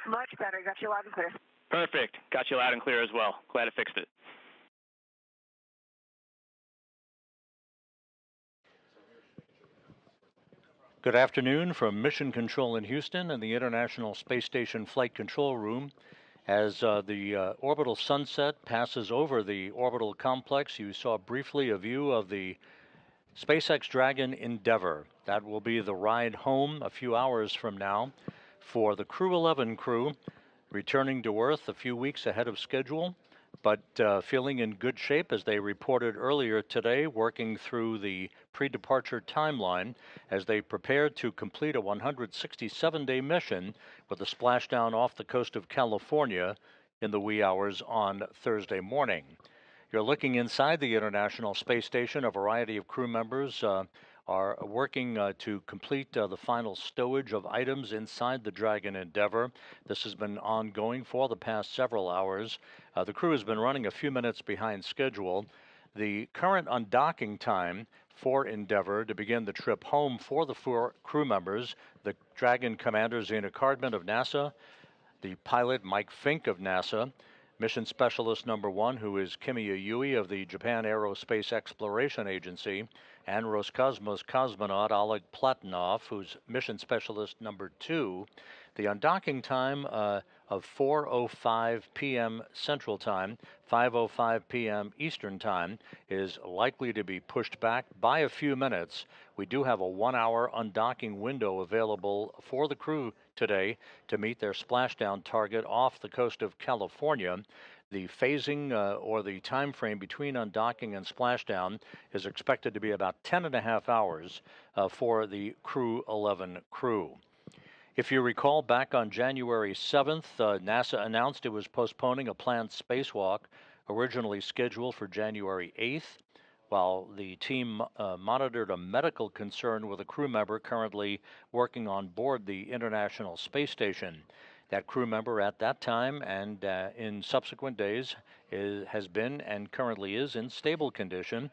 Much better. Got you loud and clear. Perfect. Got you loud and clear as well. Glad I fixed it. Good afternoon from Mission Control in Houston and the International Space Station Flight Control Room. As the orbital sunset passes over the orbital complex, you saw briefly a view of the SpaceX Dragon Endeavour. That will be the ride home a few hours from now for the Crew-11 crew, returning to Earth a few weeks ahead of schedule, but feeling in good shape as they reported earlier today, working through the pre-departure timeline as they prepared to complete a 167-day mission with a splashdown off the coast of California in the wee hours on Thursday morning. You're looking inside the International Space Station. A variety of crew members are working to complete the final stowage of items inside the Dragon Endeavour. This has been ongoing for the past several hours. The crew has been running a few minutes behind schedule. The current undocking time for Endeavour to begin the trip home for the 4 crew members, the Dragon Commander Zena Cardman of NASA, the pilot Mike Fink of NASA, Mission Specialist Number 1, who is Kimiya Yui of the Japan Aerospace Exploration Agency, and Roscosmos cosmonaut Oleg Platonov, who's Mission Specialist Number 2. The undocking time of 4:05 p.m. Central Time, 5:05 p.m. Eastern Time, is likely to be pushed back by a few minutes. We do have a 1-hour undocking window available for the crew today to meet their splashdown target off the coast of California. The phasing or the time frame between undocking and splashdown is expected to be about 10.5 hours for the Crew-11 crew. If you recall, back on January 7th, NASA announced it was postponing a planned spacewalk originally scheduled for January 8th, while the team monitored a medical concern with a crew member currently working on board the International Space Station. That crew member at that time and in subsequent days has been and currently is in stable condition.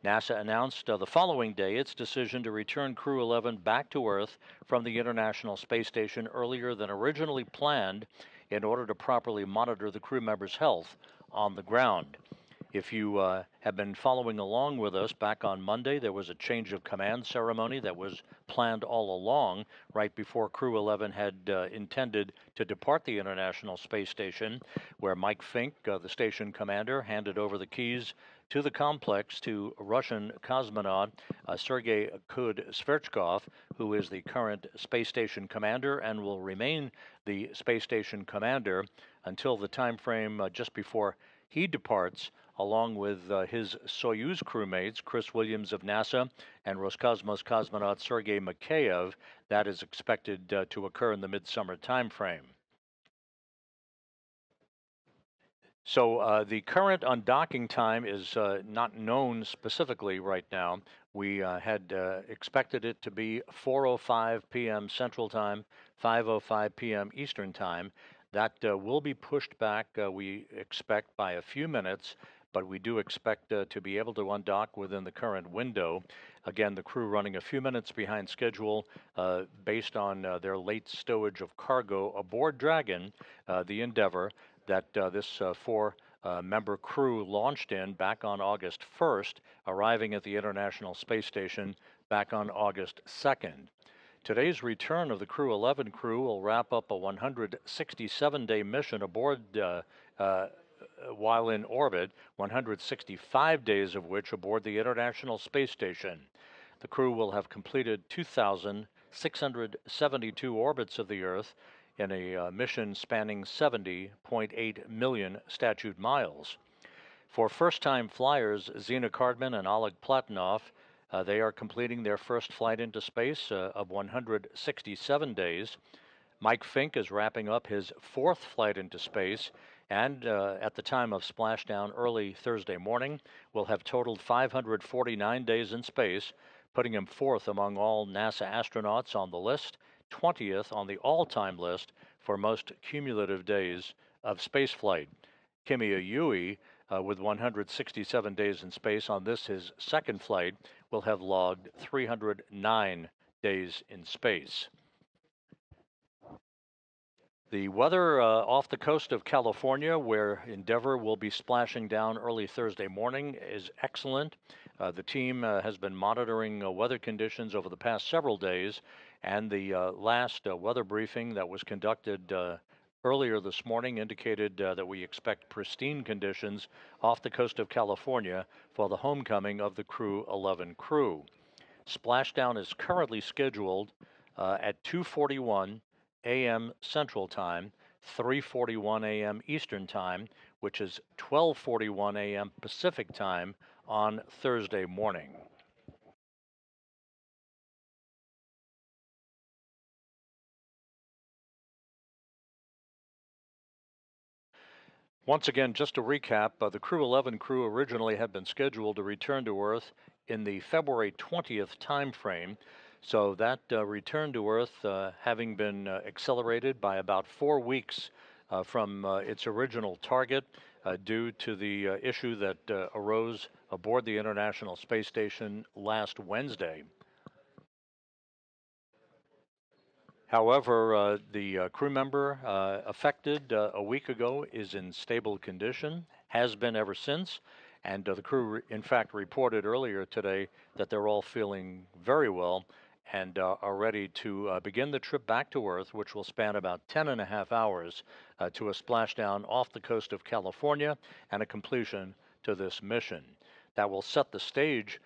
NASA announced the following day its decision to return Crew-11 back to Earth from the International Space Station earlier than originally planned in order to properly monitor the crew member's health on the ground. If you have been following along with us, back on Monday there was a change of command ceremony that was planned all along right before Crew-11 had intended to depart the International Space Station, where Mike Fink, the station commander, handed over the keys to the complex to Russian cosmonaut Sergei Kud-Sverchkov, who is the current space station commander and will remain the space station commander until the time frame just before he departs, along with his Soyuz crewmates, Chris Williams of NASA and Roscosmos cosmonaut Sergei Mikheyev. That is expected to occur in the midsummer time frame. So the current undocking time is not known specifically right now. We had expected it to be 4:05 p.m. Central Time, 5:05 p.m. Eastern Time. That will be pushed back, we expect, by a few minutes, but we do expect to be able to undock within the current window. Again, the crew running a few minutes behind schedule based on their late stowage of cargo aboard Dragon, the Endeavour, that this 4-member crew launched in back on August 1st, arriving at the International Space Station back on August 2nd. Today's return of the Crew-11 crew will wrap up a 167-day mission aboard while in orbit, 165 days of which aboard the International Space Station. The crew will have completed 2,672 orbits of the Earth in a mission spanning 70.8 million statute miles. For first-time flyers, Zena Cardman and Oleg Platonov, they are completing their first flight into space of 167 days. Mike Fink is wrapping up his 4th flight into space, and at the time of splashdown early Thursday morning, will have totaled 549 days in space, putting him 4th among all NASA astronauts on the list, 20th on the all-time list for most cumulative days of spaceflight. Kimiya Yui, with 167 days in space on this, his 2nd flight, will have logged 309 days in space. The weather off the coast of California, where Endeavour will be splashing down early Thursday morning, is excellent. The team has been monitoring weather conditions over the past several days, and the last weather briefing that was conducted earlier this morning indicated that we expect pristine conditions off the coast of California for the homecoming of the Crew-11 crew. Splashdown is currently scheduled at 2:41 a.m. Central Time, 3:41 a.m. Eastern Time, which is 12:41 a.m. Pacific Time on Thursday morning. Once again, just to recap, the Crew-11 crew originally had been scheduled to return to Earth in the February 20th time frame. So that return to Earth having been accelerated by about 4 weeks from its original target due to the issue that arose aboard the International Space Station last Wednesday. However, the crew member affected a week ago is in stable condition, has been ever since, and the crew, in fact, reported earlier today that they're all feeling very well and are ready to begin the trip back to Earth, which will span about 10.5 hours to a splashdown off the coast of California and a completion to this mission. That will set the stage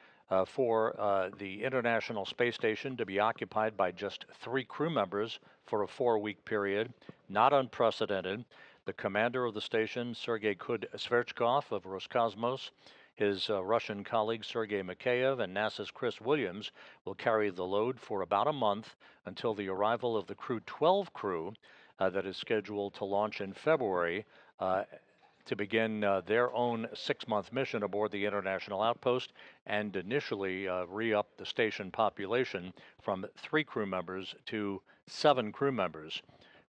for the International Space Station to be occupied by just 3 crew members for a 4-week period, not unprecedented. The commander of the station, Sergei Sverchkov of Roscosmos, his Russian colleague Sergei Mikheyev, and NASA's Chris Williams will carry the load for about a month until the arrival of the Crew-12 crew that is scheduled to launch in February to begin their own 6-month mission aboard the International Outpost and initially re-up the station population from 3 crew members to 7 crew members.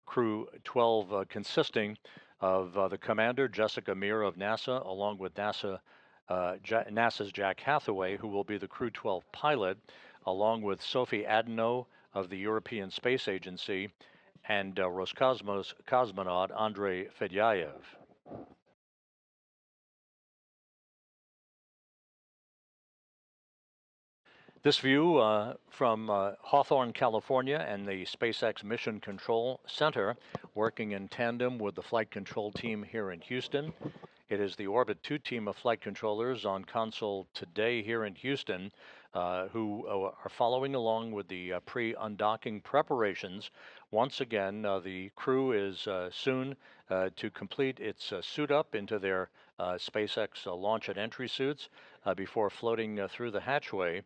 Crew 12 consisting of the commander, Jessica Meir of NASA, along with NASA's Jack Hathaway, who will be the Crew 12 pilot, along with Sophie Adano of the European Space Agency, and Roscosmos cosmonaut Andrei Fedyaev. This view from Hawthorne, California, and the SpaceX Mission Control Center, working in tandem with the flight control team here in Houston. It is the Orbit 2 team of flight controllers on console today here in Houston who are following along with the pre-undocking preparations. Once again, the crew is soon to complete its suit up into their SpaceX launch and entry suits before floating through the hatchway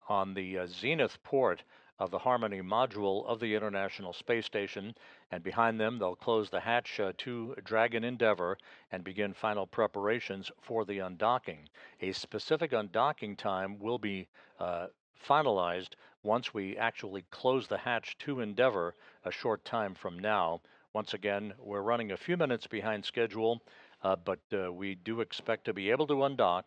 on the zenith port of the Harmony module of the International Space Station, and behind them they'll close the hatch to Dragon Endeavour and begin final preparations for the undocking. A specific undocking time will be finalized once we actually close the hatch to Endeavour a short time from now. Once again, we're running a few minutes behind schedule, but we do expect to be able to undock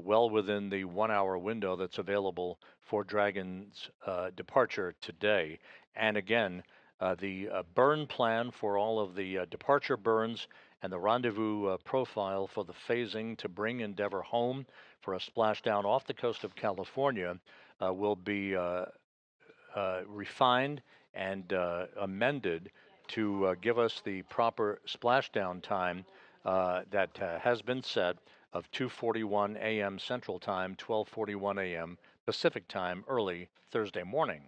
well within the 1-hour window that's available for Dragon's departure today. And again, the burn plan for all of the departure burns and the rendezvous profile for the phasing to bring Endeavour home for a splashdown off the coast of California will be refined and amended to give us the proper splashdown time that has been set of 2:41 a.m. Central Time, 12:41 a.m. Pacific Time early Thursday morning.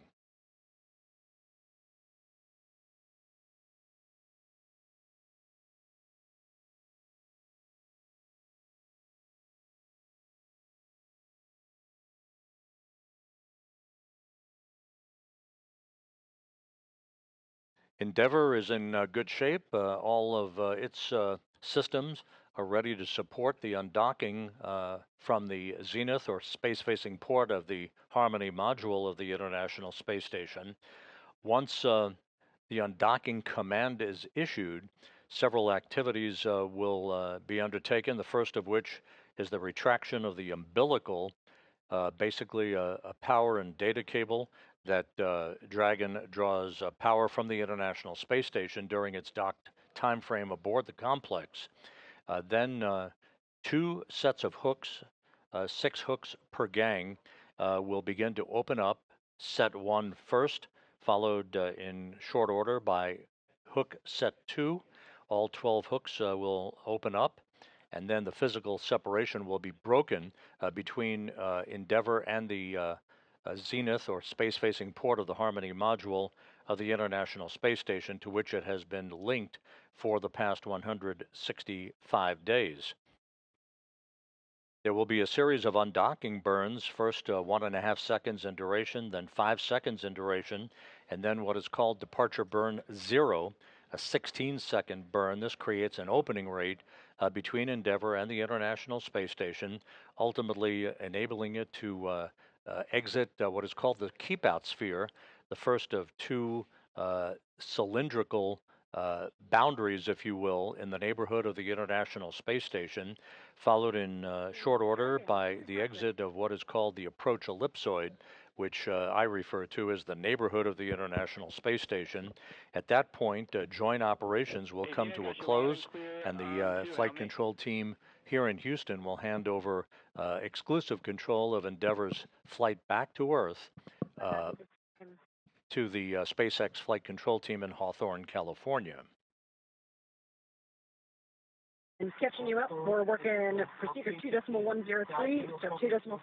Endeavour is in good shape. All of its systems are ready to support the undocking from the zenith or space-facing port of the Harmony module of the International Space Station. Once the undocking command is issued, several activities will be undertaken, the first of which is the retraction of the umbilical basically a power and data cable that Dragon draws power from the International Space Station during its docked time frame aboard the complex. Then 2 sets of hooks, 6 hooks per gang, will begin to open up. Set 1 first, followed in short order by hook set 2. All 12 hooks will open up, and then the physical separation will be broken between Endeavour and the zenith or space-facing port of the Harmony module of the International Space Station, to which it has been linked for the past 165 days. There will be a series of undocking burns, first 1.5 seconds in duration, then 5 seconds in duration, and then what is called departure burn 0, a 16-second burn. This creates an opening rate between Endeavour and the International Space Station, ultimately enabling it to exit what is called the keep-out sphere, the first of 2 cylindrical boundaries, if you will, in the neighborhood of the International Space Station, followed in short order by the exit of what is called the approach ellipsoid, which I refer to as the neighborhood of the International Space Station. At that point, joint operations will come to a close, and the flight control team here in Houston will hand over exclusive control of Endeavour's flight back to Earth to the SpaceX flight control team in Hawthorne, California. And sketching you up, we're working procedure 2.103, so 2.6.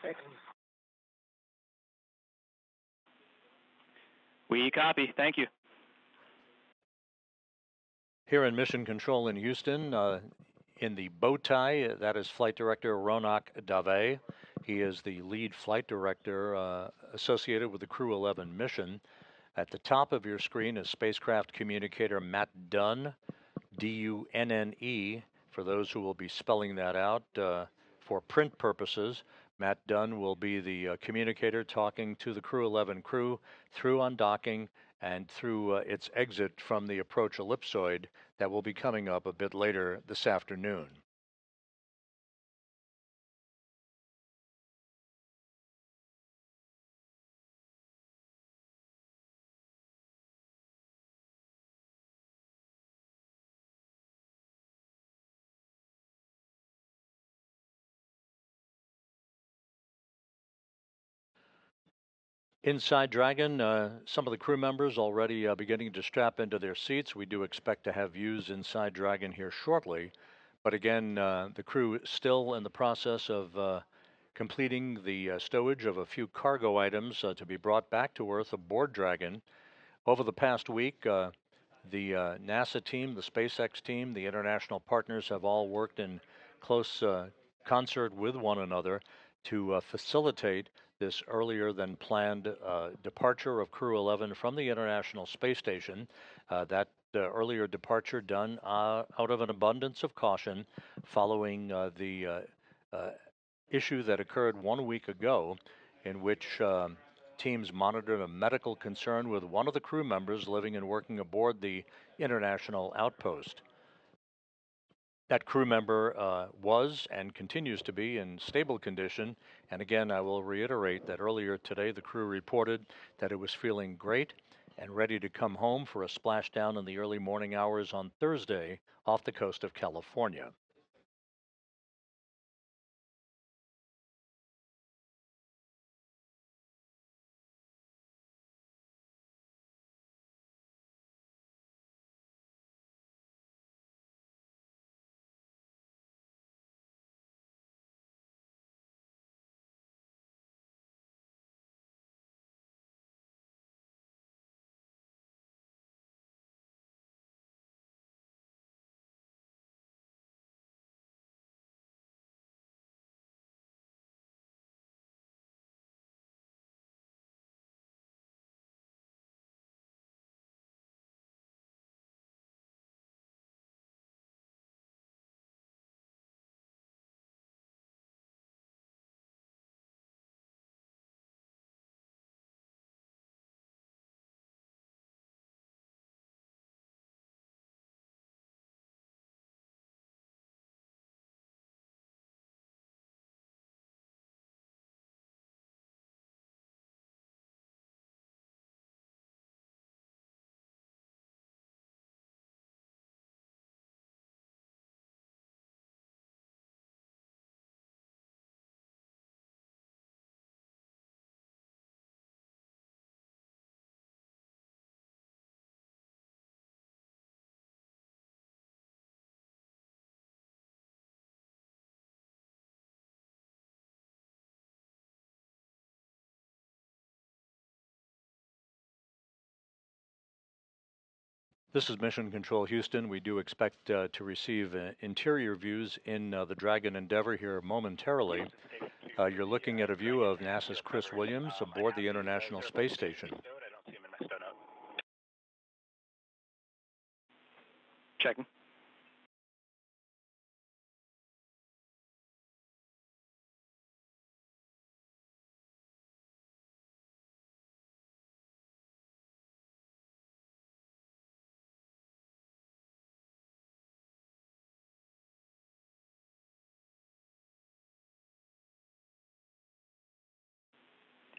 We copy. Thank you. Here in Mission Control in Houston, in the bow tie, that is Flight Director Ronak Dave. He is the lead flight director associated with the Crew-11 mission. At the top of your screen is spacecraft communicator Matt Dunne, D-U-N-N-E, for those who will be spelling that out for print purposes. Matt Dunne will be the communicator talking to the Crew-11 crew through undocking and through its exit from the approach ellipsoid that will be coming up a bit later this afternoon. Inside Dragon, some of the crew members already beginning to strap into their seats. We do expect to have views inside Dragon here shortly. But again, the crew still in the process of completing the stowage of a few cargo items to be brought back to Earth aboard Dragon. Over the past week, the NASA team, the SpaceX team, the international partners have all worked in close concert with one another to facilitate this earlier than planned departure of Crew-11 from the International Space Station. That earlier departure done out of an abundance of caution following the issue that occurred 1 week ago, in which teams monitored a medical concern with one of the crew members living and working aboard the international outpost. That crew member was and continues to be in stable condition. And again, I will reiterate that earlier today, the crew reported that it was feeling great and ready to come home for a splashdown in the early morning hours on Thursday off the coast of California. This is Mission Control Houston. We do expect to receive interior views in the Dragon Endeavour here momentarily. You're looking at a view of NASA's Chris Williams aboard the International Space Station. Checking.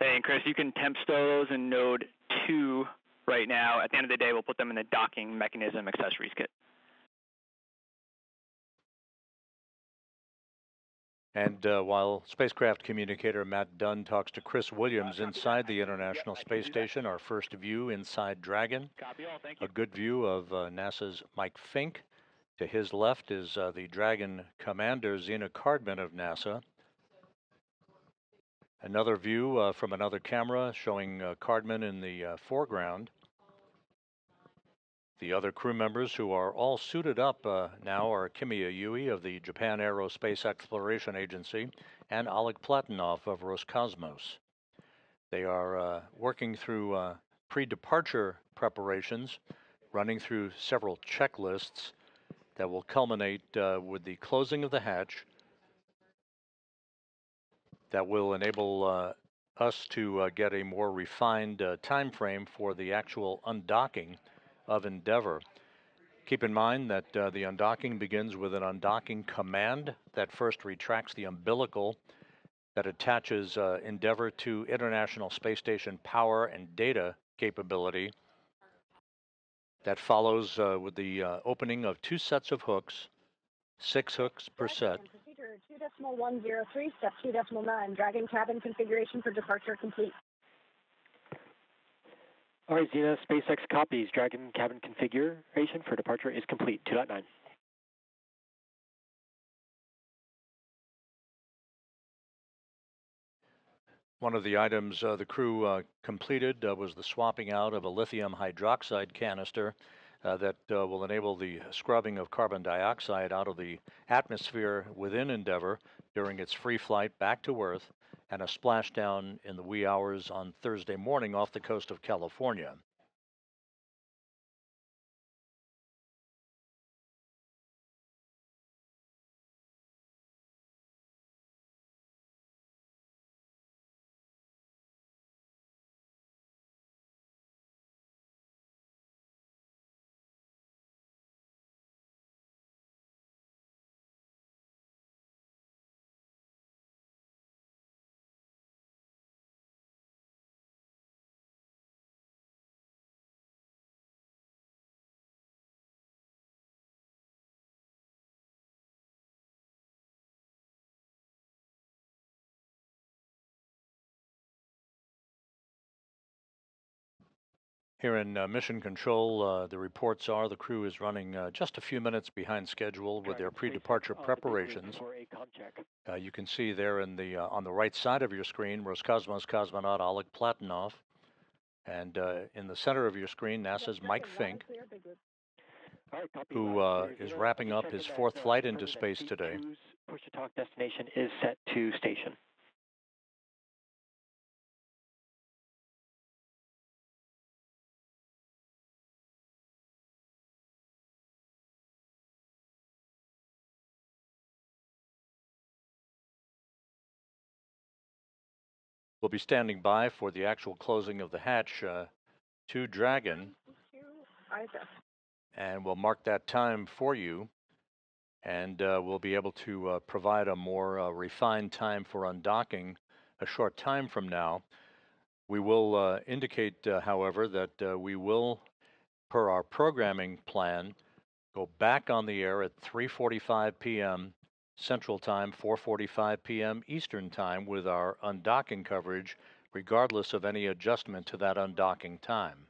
Hey, and Chris, you can temp stow those in node 2 right now. At the end of the day, we'll put them in the docking mechanism accessories kit. And while spacecraft communicator Matt Dunn talks to Chris Williams inside the International Space Station, our first view inside Dragon, a good view of NASA's Mike Fink. To his left is the Dragon commander, Zena Cardman of NASA. Another view from another camera showing Cardman in the foreground. The other crew members who are all suited up now are Kimiya Yui of the Japan Aerospace Exploration Agency and Oleg Platonov of Roscosmos. They are working through pre-departure preparations, running through several checklists that will culminate with the closing of the hatch that will enable us to get a more refined time frame for the actual undocking of Endeavour. Keep in mind that the undocking begins with an undocking command that first retracts the umbilical that attaches Endeavour to International Space Station power and data capability. That follows with the opening of 2 sets of hooks, 6 hooks per set. Procedure 2.103, step 2.9. Dragon cabin configuration for departure complete. All right, Zena, SpaceX copies. Dragon cabin configuration for departure is complete. 2.9. One of the items the crew completed was the swapping out of a lithium hydroxide canister that will enable the scrubbing of carbon dioxide out of the atmosphere within Endeavour during its free flight back to Earth and a splashdown in the wee hours on Thursday morning off the coast of California. Here in Mission Control, the reports are the crew is running just a few minutes behind schedule with their pre-departure preparations. You can see there in the on the right side of your screen, Roscosmos cosmonaut Oleg Platonov, and in the center of your screen, NASA's Mike Fink, who is wrapping up his 4th flight into space today. Push-to-talk destination is set to station. We'll be standing by for the actual closing of the hatch to Dragon, and we'll mark that time for you, and we'll be able to provide a more refined time for undocking a short time from now. We will indicate, however, that we will, per our programming plan, go back on the air at 3:45 p.m. Central Time, 4:45 p.m. Eastern Time with our undocking coverage, regardless of any adjustment to that undocking time.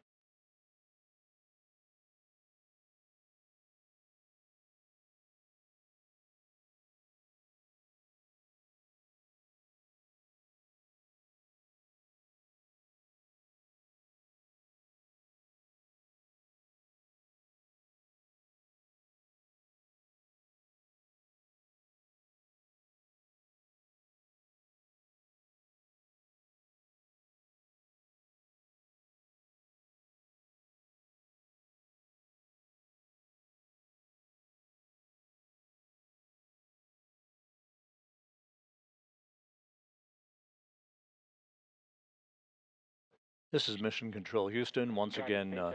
This is Mission Control Houston, once again on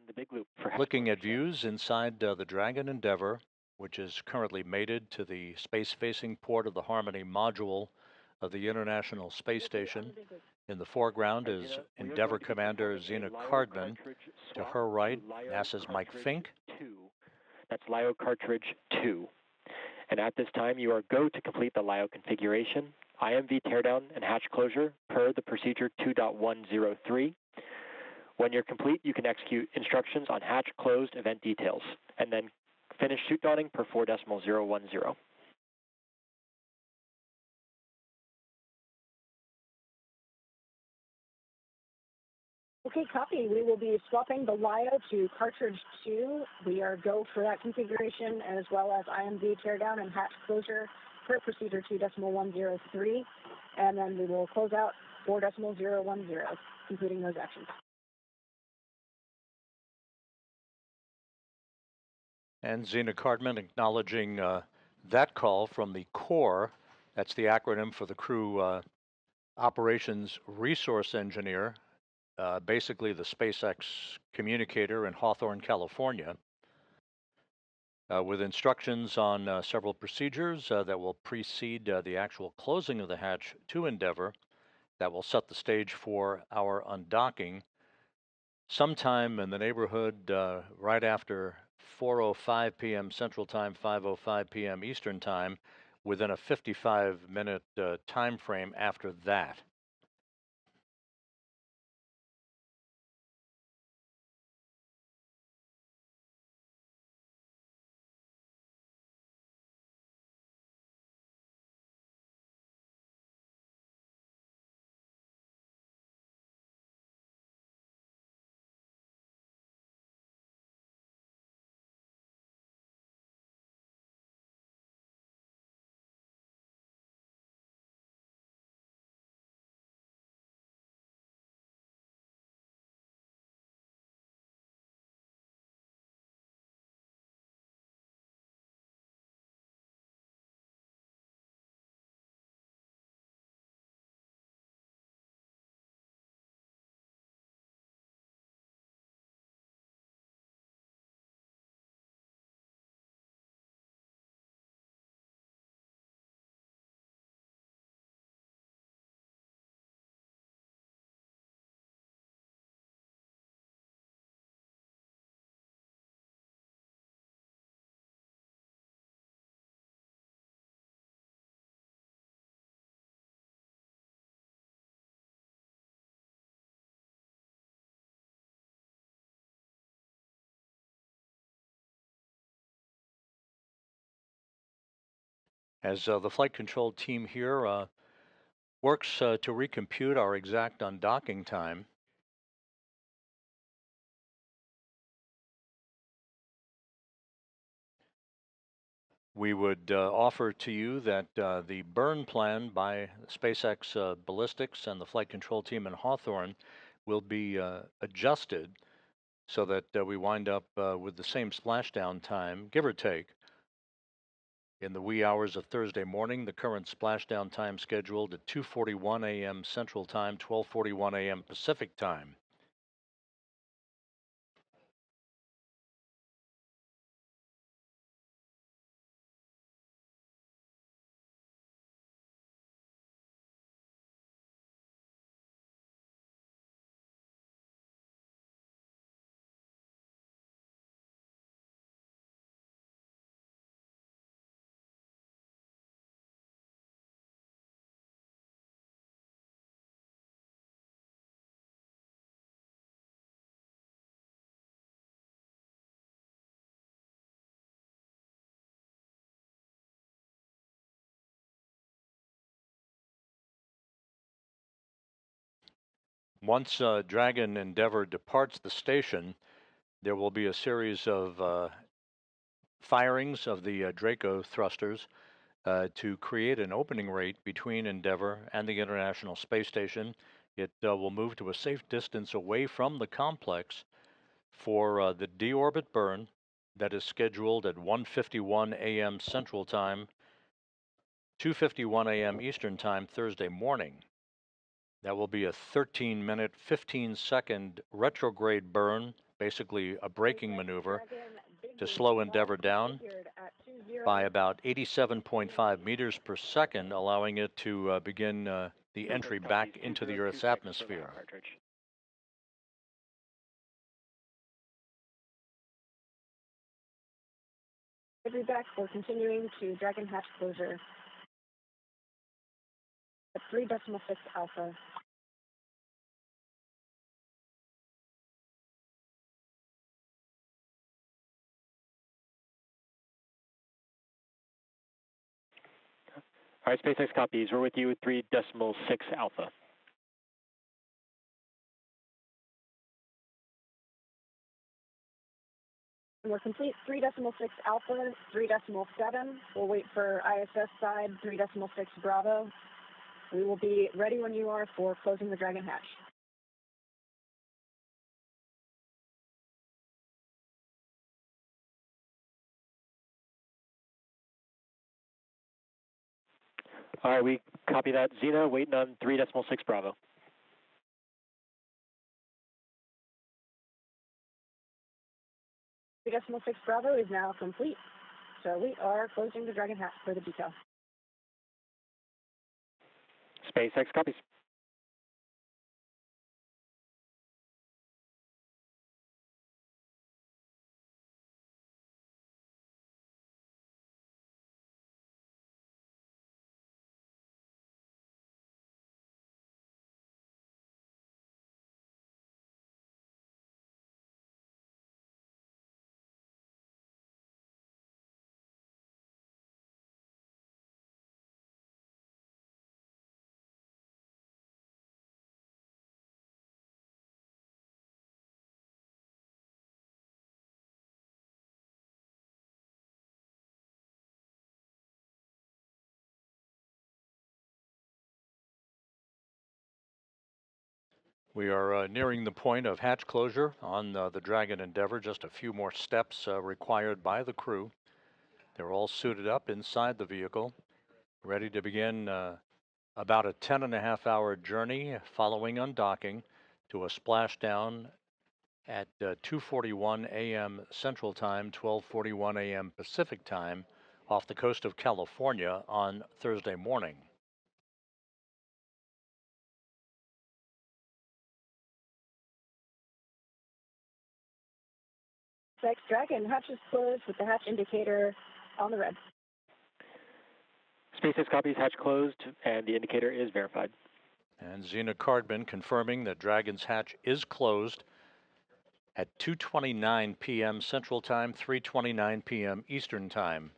the big loop for looking at views inside the Dragon Endeavour, which is currently mated to the space-facing port of the Harmony module of the International Space Station. In the foreground is Endeavour Commander Zena Cardman. To her right, NASA's Mike Fink. That's LIO cartridge 2. And at this time, you are go to complete the LIO configuration, IMV teardown and hatch closure per the procedure 2.103. When you're complete, you can execute instructions on hatch closed event details, and then finish chute dawning per 4.010. Okay, copy. We will be swapping the LIO to cartridge 2. We are go for that configuration, as well as IMV teardown and hatch closure per procedure 2.103. And then we will close out 4.010, completing those actions. And Zena Cardman acknowledging that call from the core. That's the acronym for the Crew Operations Resource Engineer, basically the SpaceX communicator in Hawthorne, California, with instructions on several procedures that will precede the actual closing of the hatch to Endeavour, that will set the stage for our undocking sometime in the neighborhood right after 4:05 p.m. Central Time, 5:05 p.m. Eastern Time, within a 55-minute time frame after that. As the flight control team here works to recompute our exact undocking time, we would offer to you that the burn plan by SpaceX Ballistics and the flight control team in Hawthorne will be adjusted so that we wind up with the same splashdown time, give or take. In the wee hours of Thursday morning, the current splashdown time scheduled at 2:41 a.m. Central Time, 12:41 a.m. Pacific Time. Once Dragon Endeavour departs the station, there will be a series of firings of the Draco thrusters to create an opening rate between Endeavour and the International Space Station. It will move to a safe distance away from the complex for the deorbit burn that is scheduled at 1:51 a.m. Central Time, 2:51 a.m. Eastern Time Thursday morning. That will be a 13-minute, 15-second retrograde burn, basically a braking maneuver, to slow Endeavour down by about 87.5 meters per second, allowing it to begin the entry back into the Earth's atmosphere. Back, we're continuing to Dragon hatch closure at 3.6 alpha. All right, SpaceX copies. We're with you at 3.6 alpha. We're complete 3.6 alpha, 3.7. We'll wait for ISS side 3.6 Bravo. We will be ready when you are for closing the Dragon hatch. All right, we copy that. Xena, waiting on 3.6 Bravo. Decimal 6 Bravo is now complete, so we are closing the Dragon hatch for the decal. SpaceX copies. We are nearing the point of hatch closure on the Dragon Endeavour. Just a few more steps required by the crew. They're all suited up inside the vehicle, ready to begin about a 10.5-hour journey following undocking to a splashdown at 2:41 a.m. Central Time, 12:41 a.m. Pacific Time off the coast of California on Thursday morning. SpaceX Dragon hatch is closed with the hatch indicator on the red. SpaceX copies, hatch closed, and the indicator is verified. And Xena Cardman confirming that Dragon's hatch is closed at 2:29 p.m. Central Time, 3:29 p.m. Eastern Time.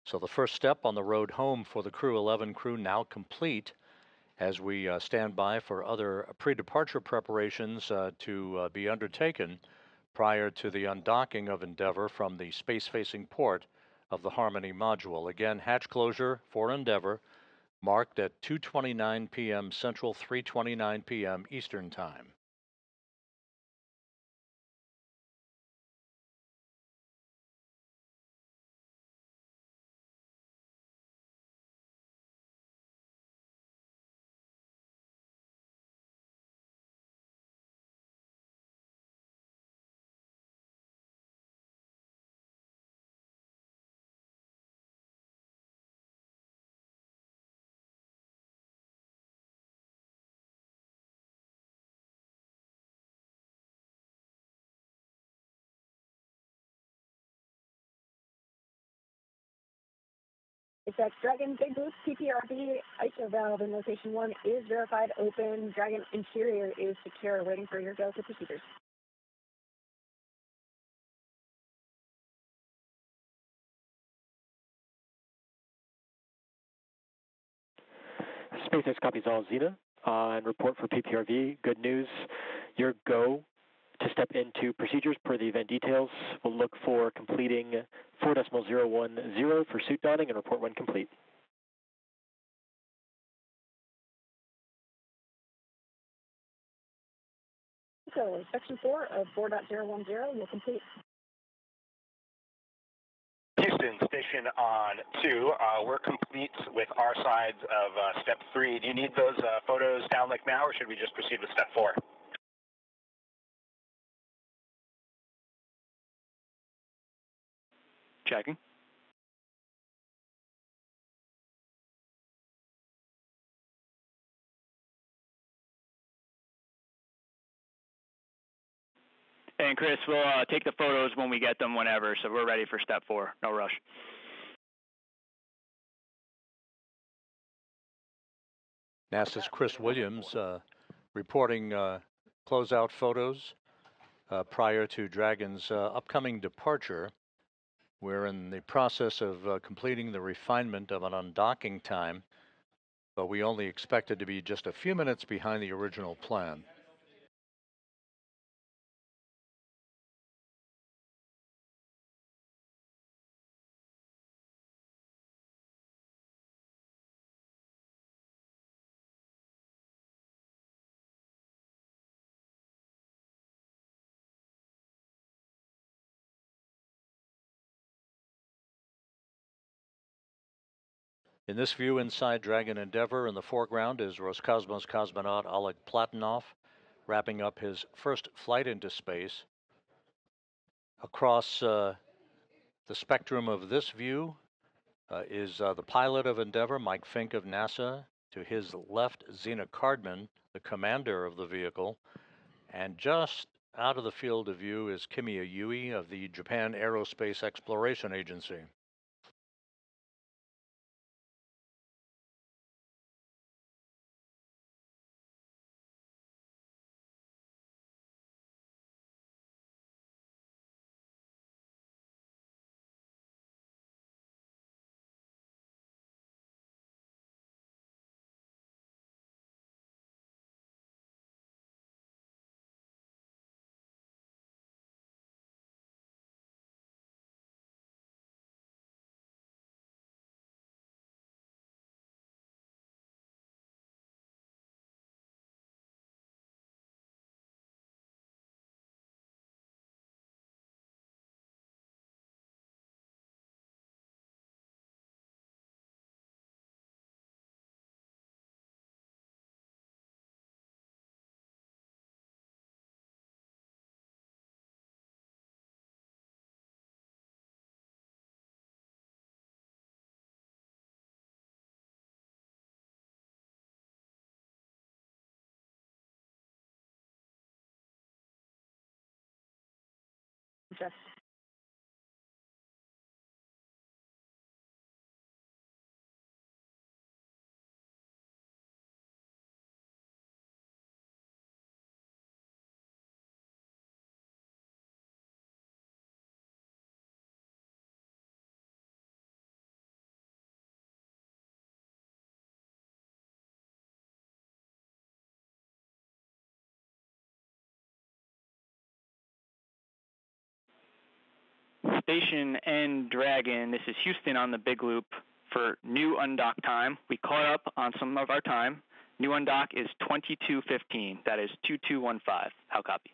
So the first step on the road home for the Crew-11 crew now complete, as we stand by for other pre-departure preparations to be undertaken prior to the undocking of Endeavour from the space-facing port of the Harmony module. Again, hatch closure for Endeavour marked at 2:29 p.m. Central, 3:29 p.m. Eastern Time. SpaceX Dragon Big Boost PPRB ISO valve in location 1 is verified open. Dragon interior is secure, waiting for your go for procedures. SpaceX copies all, Xena, and report for PPRV. Good news, your go to step into procedures per the event details. We'll look for completing 4.010 for suit donning and report when complete. So, section 4 of 4.010 will complete. Houston, Houston, station on 2. We're complete with our sides of step 3. Do you need those photos downlink now, or should we just proceed with step 4? Checking. And Chris, we'll take the photos when we get them whenever, so we're ready for step 4. No rush. NASA's Chris Williams reporting closeout photos prior to Dragon's upcoming departure. We're in the process of completing the refinement of an undocking time, but we only expect it to be just a few minutes behind the original plan. In this view inside Dragon Endeavour, in the foreground is Roscosmos cosmonaut Oleg Platonov, wrapping up his first flight into space. Across the spectrum of this view is the pilot of Endeavour, Mike Fink of NASA. To his left, Zena Cardman, the commander of the vehicle. And just out of the field of view is Kimiya Yui of the Japan Aerospace Exploration Agency. Okay. Station and Dragon, this is Houston on the Big Loop for new undock time. We caught up on some of our time. New undock is 22:15. That is 2215. How copy?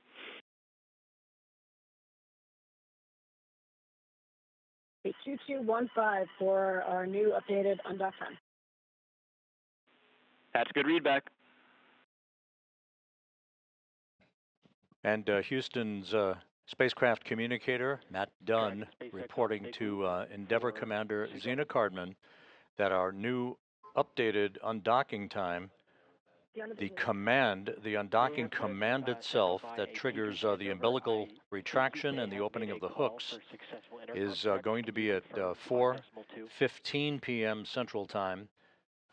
Okay, 2215 for our new updated undock time. That's good readback. And Houston's spacecraft communicator, Matt Dunn, reporting to Endeavour Commander Zena Cardman that our new updated undocking time, the undocking command itself that triggers the umbilical retraction and the opening of the hooks is going to be at 4:15 p.m. Central Time,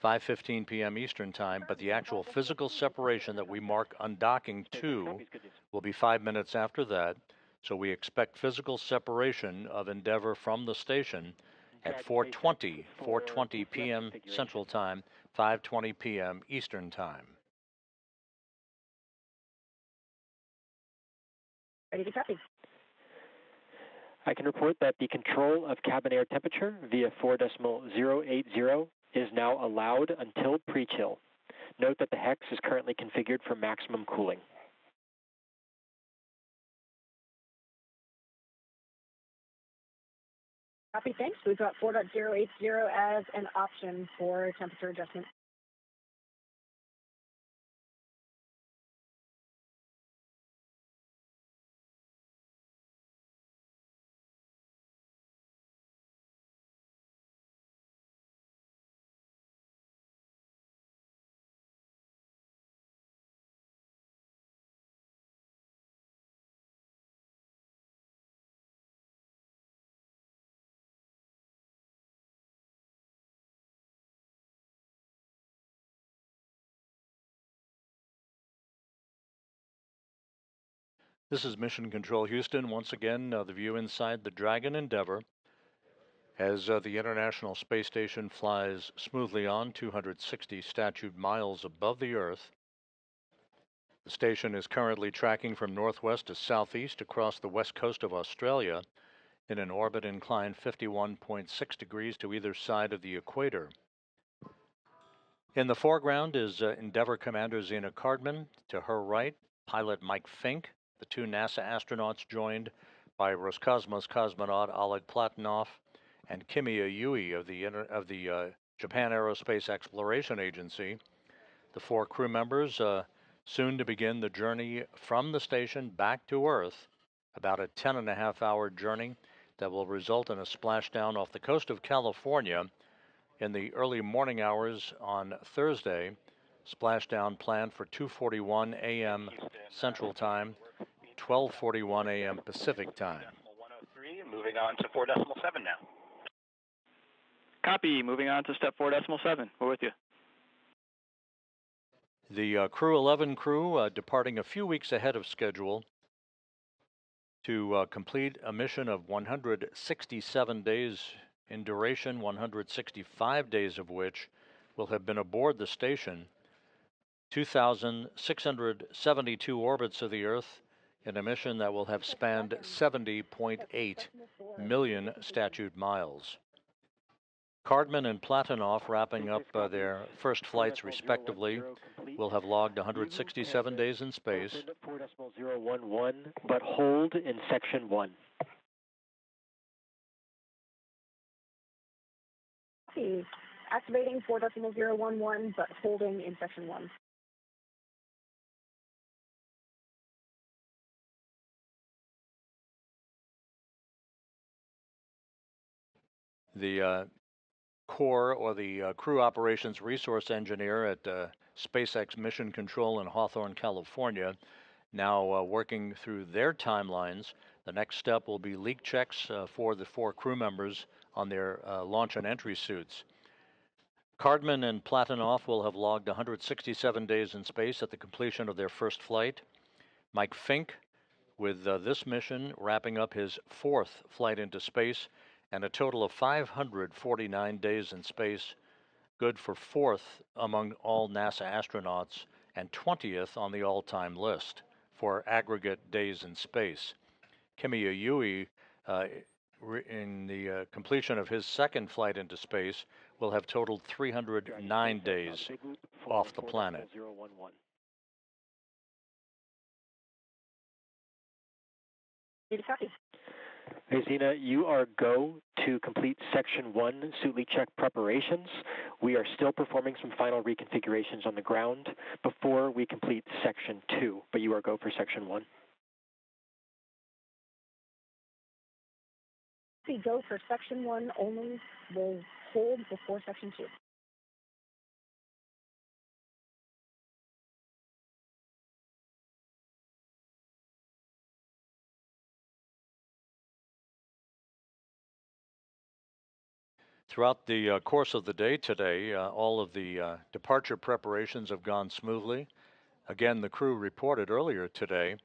5:15 p.m. Eastern Time, but the actual physical separation that we mark undocking to will be 5 minutes after that. So we expect physical separation of Endeavour from the station at 4:20 p.m. Central Time, 5:20 p.m. Eastern Time. Ready to copy. I can report that the control of cabin air temperature via 4.080 is now allowed until pre-chill. Note that the hex is currently configured for maximum cooling. Copy, thanks. We've got 4.080 as an option for temperature adjustment. This is Mission Control Houston. Once again, the view inside the Dragon Endeavour as the International Space Station flies smoothly on 260 statute miles above the Earth. The station is currently tracking from northwest to southeast across the west coast of Australia in an orbit inclined 51.6 degrees to either side of the equator. In the foreground is Endeavour Commander Zena Cardman. To her right, pilot Mike Fink. The two NASA astronauts joined by Roscosmos cosmonaut Oleg Platonov and Kimiya Yui of the Japan Aerospace Exploration Agency. The four crew members soon to begin the journey from the station back to Earth, about a 10.5-hour journey that will result in a splashdown off the coast of California in the early morning hours on Thursday. Splashdown planned for 2:41 a.m. Central Time, 12:41 a.m. Pacific Time. 103, moving on to 4.7 now. Copy. Moving on to step 4.7. We're with you. The Crew-11 crew departing a few weeks ahead of schedule to complete a mission of 167 days in duration, 165 days of which will have been aboard the station, 2,672 orbits of the Earth in a mission that will have spanned 70.8 million statute miles. Cardman and Platonov, wrapping up their first flights respectively, will have logged 167 days in space. 4.011, but hold in section 1. Activating 4.011, but holding in section 1. The core, or the crew operations resource engineer at SpaceX Mission Control in Hawthorne, California, now working through their timelines. The next step will be leak checks for the four crew members on their launch and entry suits. Cardman and Platonov will have logged 167 days in space at the completion of their first flight. Mike Fink, with this mission, wrapping up his fourth flight into space, and a total of 549 days in space, good for fourth among all NASA astronauts and 20th on the all-time list for aggregate days in space. Kimiya Yui, in the completion of his second flight into space, will have totaled 309 days off the planet. Hey, Zena, you are go to complete Section 1 suit leak check preparations. We are still performing some final reconfigurations on the ground before we complete Section 2, but you are go for Section 1. We go for section 1 only. We'll hold before section 2. Throughout the course of the day today, all of the departure preparations have gone smoothly. Again, the crew reported earlier today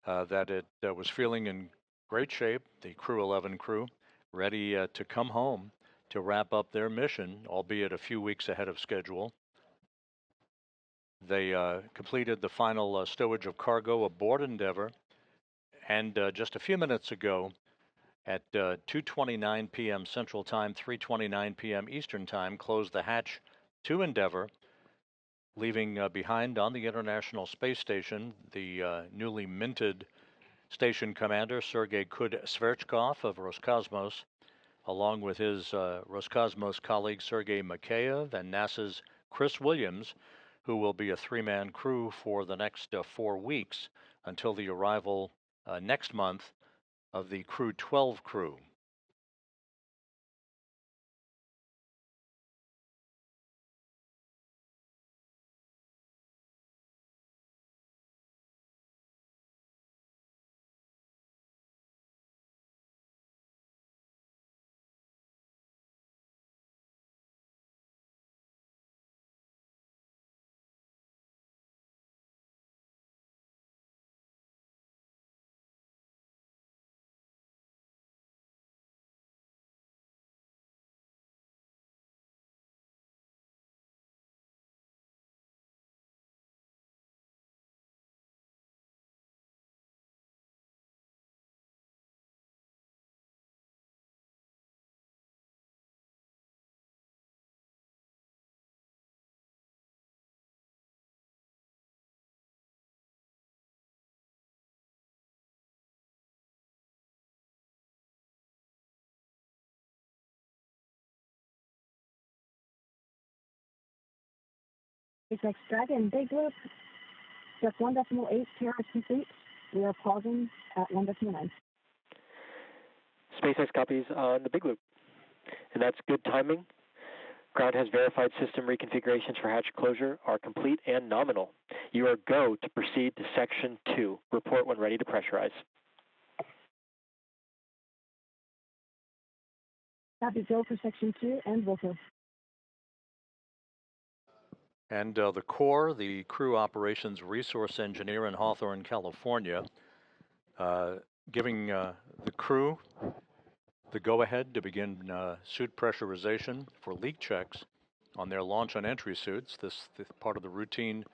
that it was feeling in great shape, the Crew-11 crew, ready to come home to wrap up their mission, albeit a few weeks ahead of schedule. They completed the final stowage of cargo aboard Endeavour, and just a few minutes ago, at 2:29 p.m. Central Time, 3:29 p.m. Eastern Time, closed the hatch to Endeavour, leaving behind on the International Space Station the newly minted station commander Sergei Kud-Sverchkov of Roscosmos, along with his Roscosmos colleague Sergei Mikheyev and NASA's Chris Williams, who will be a three-man crew for the next 4 weeks until the arrival next month of the Crew-12 crew. SpaceX Dragon, big loop, just 1.8 terrace complete. We are pausing at 1.9. SpaceX copies on the big loop. And that's good timing. Ground has verified system reconfigurations for hatch closure are complete and nominal. You are go to proceed to Section 2. Report when ready to pressurize. Copy, go for Section 2 and Volvo. And the Corps, the Crew Operations Resource Engineer in Hawthorne, California, giving the crew the go-ahead to begin suit pressurization for leak checks on their launch and entry suits. This part of the routine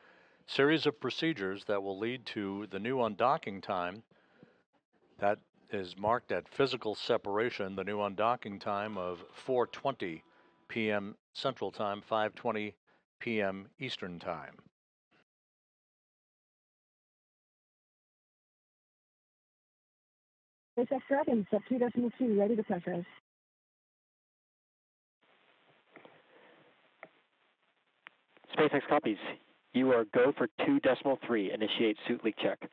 series of procedures that will lead to the new undocking time that is marked at physical separation, the new undocking time of 4:20 p.m. Central Time, 5:20 p.m. Eastern Time. SpaceX Dragon, sub 2.2, ready to pressurize. SpaceX copies. You are go for 2.3. Initiate suit leak check.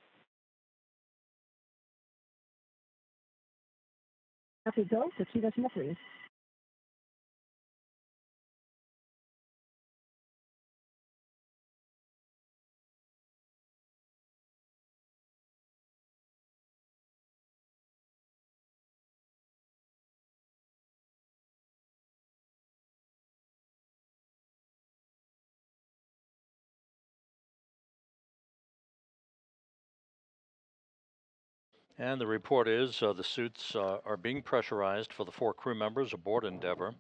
Copy, go for 2.3. And the report is the suits are being pressurized for the 4 crew members aboard Endeavour.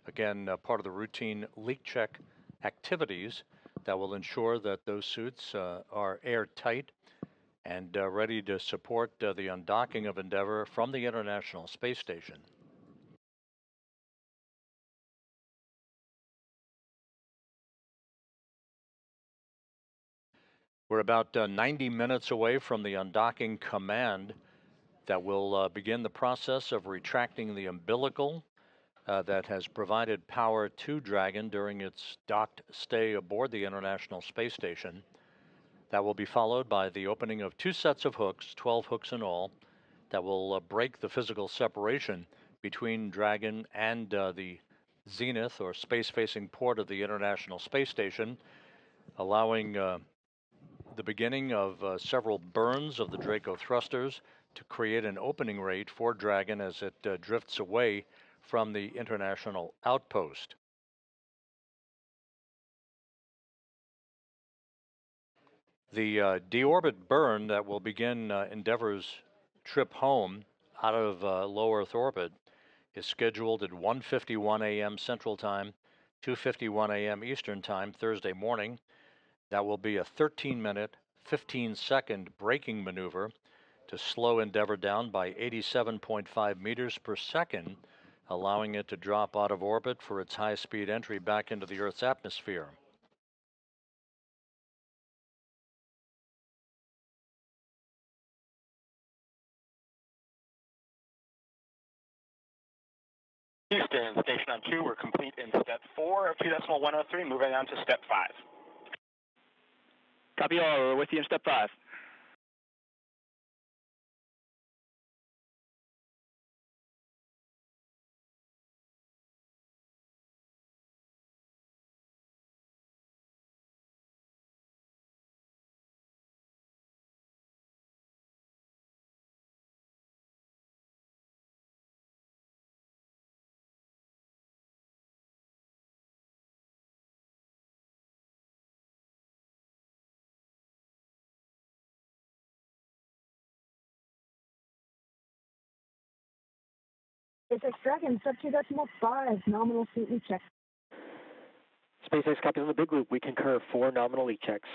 Again, part of the routine leak check activities that will ensure that those suits are airtight and ready to support the undocking of Endeavour from the International Space Station. We're about 90 minutes away from the undocking command that will begin the process of retracting the umbilical that has provided power to Dragon during its docked stay aboard the International Space Station. That will be followed by the opening of 2 sets of hooks, 12 hooks in all, that will break the physical separation between Dragon and the zenith or space-facing port of the International Space Station, allowing the beginning of several burns of the Draco thrusters to create an opening rate for Dragon as it drifts away from the international outpost. The deorbit burn that will begin Endeavour's trip home out of low Earth orbit is scheduled at 1:51 a.m. Central Time, 2:51 a.m. Eastern Time, Thursday morning. That will be a 13-minute, 15-second braking maneuver to slow Endeavour down by 87.5 meters per second, allowing it to drop out of orbit for its high-speed entry back into the Earth's atmosphere. Houston, station on 2, we're complete in step 4 of 2.103, moving on to step 5. Copy all, we're with you in step 5. SpaceX Dragon, sub 2.5, nominal seat recheck. SpaceX copies on the big loop. We concur 4 nominal E-checks.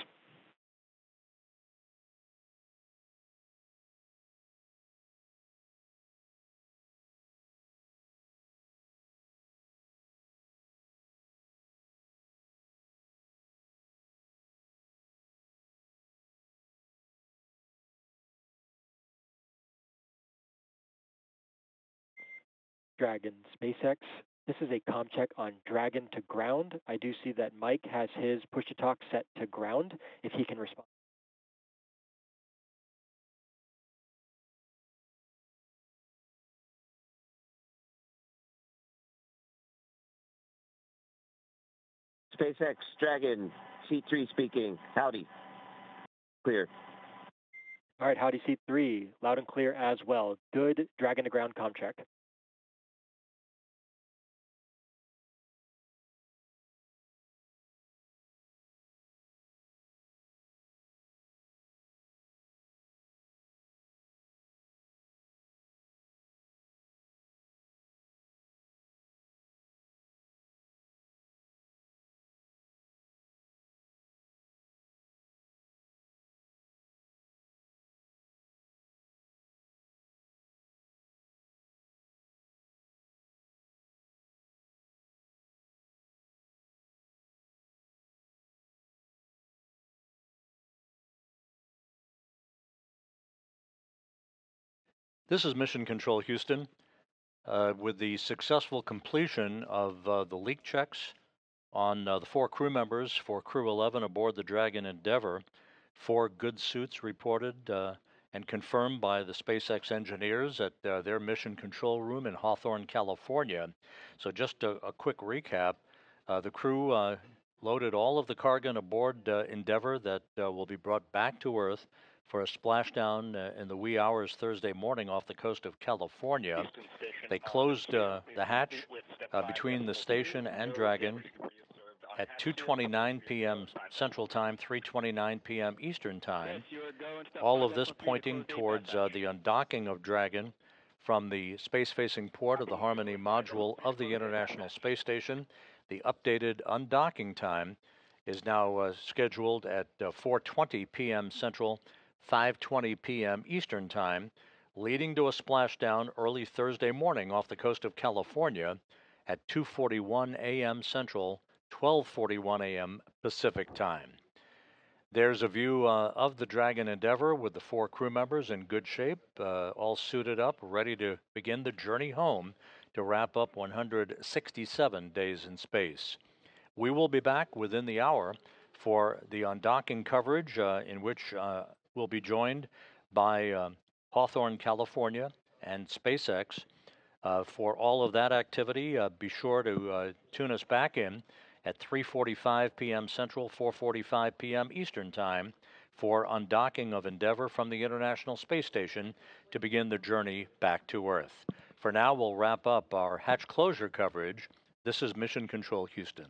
Dragon, SpaceX. This is a comm check on Dragon to ground. I do see that Mike has his push-to-talk set to ground, if he can respond. SpaceX Dragon, C3 speaking. Howdy. Clear. All right, howdy, C3. Loud and clear as well. Good Dragon to ground comm check. This is Mission Control Houston. With the successful completion of the leak checks on the 4 crew members for Crew-11 aboard the Dragon Endeavour, 4 good suits reported and confirmed by the SpaceX engineers at their mission control room in Hawthorne, California. So just a quick recap, the crew loaded all of the cargo aboard Endeavour that will be brought back to Earth for a splashdown in the wee hours Thursday morning off the coast of California. They closed the hatch between the station and Dragon at 2:29 p.m. Central Time, 3:29 p.m. Eastern Time. All of this pointing towards the undocking of Dragon from the space-facing port of the Harmony module of the International Space Station. The updated undocking time is now scheduled at 4:20 p.m. Central, 5:20 p.m. Eastern Time, leading to a splashdown early Thursday morning off the coast of California at 2:41 a.m. Central, 12:41 a.m. Pacific Time. There's a view of the Dragon Endeavour with the 4 crew members in good shape, all suited up, ready to begin the journey home to wrap up 167 days in space. We will be back within the hour for the undocking coverage, in which we'll be joined by Hawthorne, California, and SpaceX. For all of that activity, be sure to tune us back in at 3:45 p.m. Central, 4:45 p.m. Eastern Time for undocking of Endeavour from the International Space Station to begin the journey back to Earth. For now, we'll wrap up our hatch closure coverage. This is Mission Control Houston.